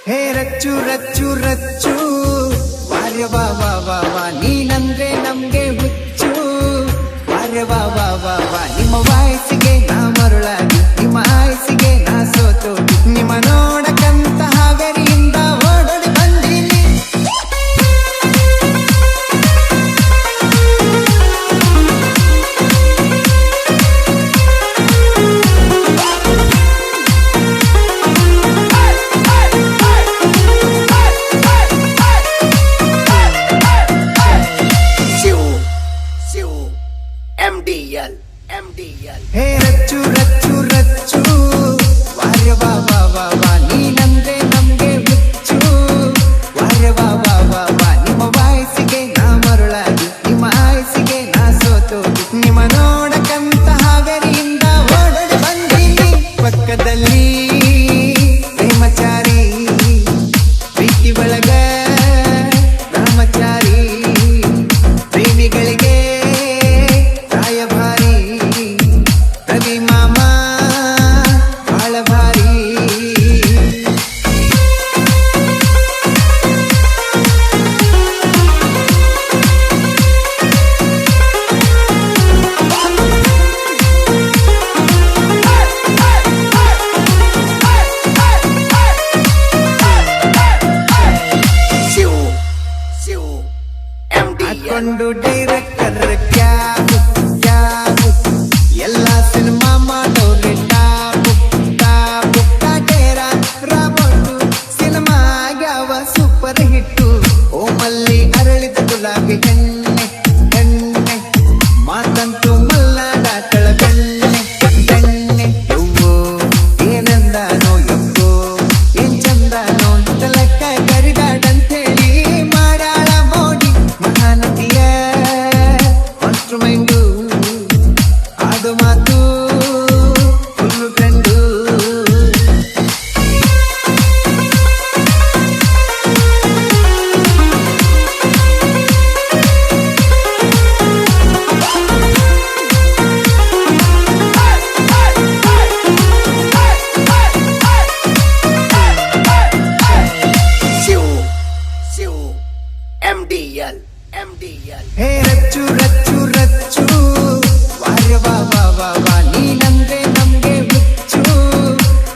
ಹೇ ರಚ್ಚು ರಚ್ಚು ರಚ್ಚು ವಾರ್ಯ ವಾ ವಾ ವಾ ವಾ ನೀನಂದ್ರೆ ನಮ್ಗೆ ಹುಚ್ಚು ವಾರ್ಯ ವಾ ವಾ ವಾ ವಾ ನಿಮ್ಮ ವಾಯ್ಸಿಗೆ ನಾ ಮರುಳಾಗಿ ನಿಮ್ಮ ಆಯ್ಸಿಗೆ ನಾ ಸೋತು ನಿಮ್ಮ ನೋಡಕಂತ ಹಾವೇರಿಯಿಂದ ಓಡೋಡಿ ಬಂದೀನಿ ಹೇ ರಚ್ಚು ರಚ್ಚು ರಚ್ಚು ವಾರ್ಯ ವಾ ವಾ ವಾ ವಾ ನೀನಂದ್ರೆ ನಮ್ಗೆ ಹುಚ್ಚು ವಾರ್ಯ ವಾ ವಾ ವಾ ವಾ ನಿಮ್ಮ ವಾಯ್ಸಿಗೆ ನಾ ಮರುಳಾಗಿ ನಿಮ್ಮ ಆಯ್ಸಿಗೆ ನಾ ಸೋತು ನಿಮ್ಮ ನೋಡಕಂತ ಹಾವೇರಿಯಿಂದ ಓಡೋಡಿ ಬಂದೀನಿ ಪಕ್ಕದಲ್ಲಿ ಪ್ರೇಮಚಾರಿ ಪ್ರೀತಿ ಒಳಗ ರಾಮಚಾರಿ ಪ್ರೇಮಿಗಳಿಗೆ ರಾಯಭಾರಿ ರವಿ ಮಾಮ ಬಾಳ ಭಾರಿ ಹಾಕೊಂಡು ಡೈರೆಕ್ಟರ್ ಕ್ಯಾಬ್ ಎಲ್ಲ ಸಿನಿಮಾ ಮಾಡೋರೆ top top Kaatera Robert cinema ಆಗ್ಯಾವ ಸೂಪರ್ ಹಿಟ್ಟು ಓ ಮಲ್ಲಿ ಅರಳಿದ ಗುಲಾಬಿ ಹೆಣ್ಣೆ ಹೆಣ್ಣೆ ಮಾತಂತೂ ಮಲ್ಲಾಡಾಟಳ ಬೆಣ್ಣೆ ಬೆಣ್ಣೆ ಯವ್ವೋ ಏನಂದಾನೋ ಯಪ್ಪೋ ಏನ್ ಚಂದಾನೋ ತಲಕ್ಕ ಕರಿದಾಡಂತೇಳಿ ಮಾಡಾಳ ಮೋಡಿ ಮಹಾನದಿಯ ಮೈಂಡು ಆಡು ಮಾತು ಫುಲ್ಲು ಫ್ರೆಂಡು ಹೇ ರಚ್ಚು ರಚ್ಚು ರಚ್ಚು ವಾರ್ಯ ವಾ ವಾ ವಾ ವಾ ನೀನಂದ್ರೆ ನಮ್ಗೆ ಹುಚ್ಚು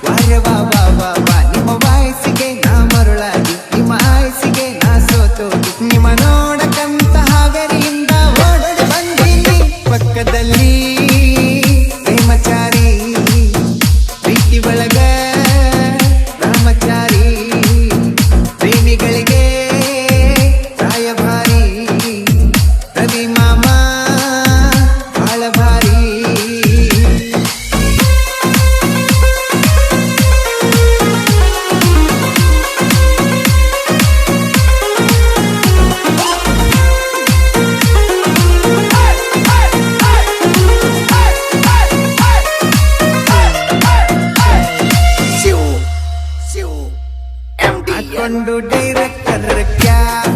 ವಾರ್ಯ ವಾ ವಾ ವಾ ವಾ ನಿಮ್ಮ ವಾಯ್ಸಿಗೆ ನಾ ಮರುಳಾಗಿ ನಿಮ್ಮ ಆಯ್ಸಿಗೆ ನಾ ಸೋತು ನಿಮ್ಮ ನೋಡಕಂತ ಹಾವೇರಿಯಿಂದ ಓಡೋಡಿ ಬಂದೀನಿ ಪಕ್ಕದಲ್ಲಿ ಪ್ರೇಮಚಾರಿ ಪ್ರೀತಿ ಒಳಗ ರಾಮಚಾರಿ ಪ್ರೇಮಿಗಳಿಗೆ ರಾಯಭಾರಿ ರವಿ ಮಾಮ ಬಾಳ ಭಾರಿ ಹಾಕೊಂಡು ಡೈರೆಕ್ಟರ್ ಕ್ಯಾಬ್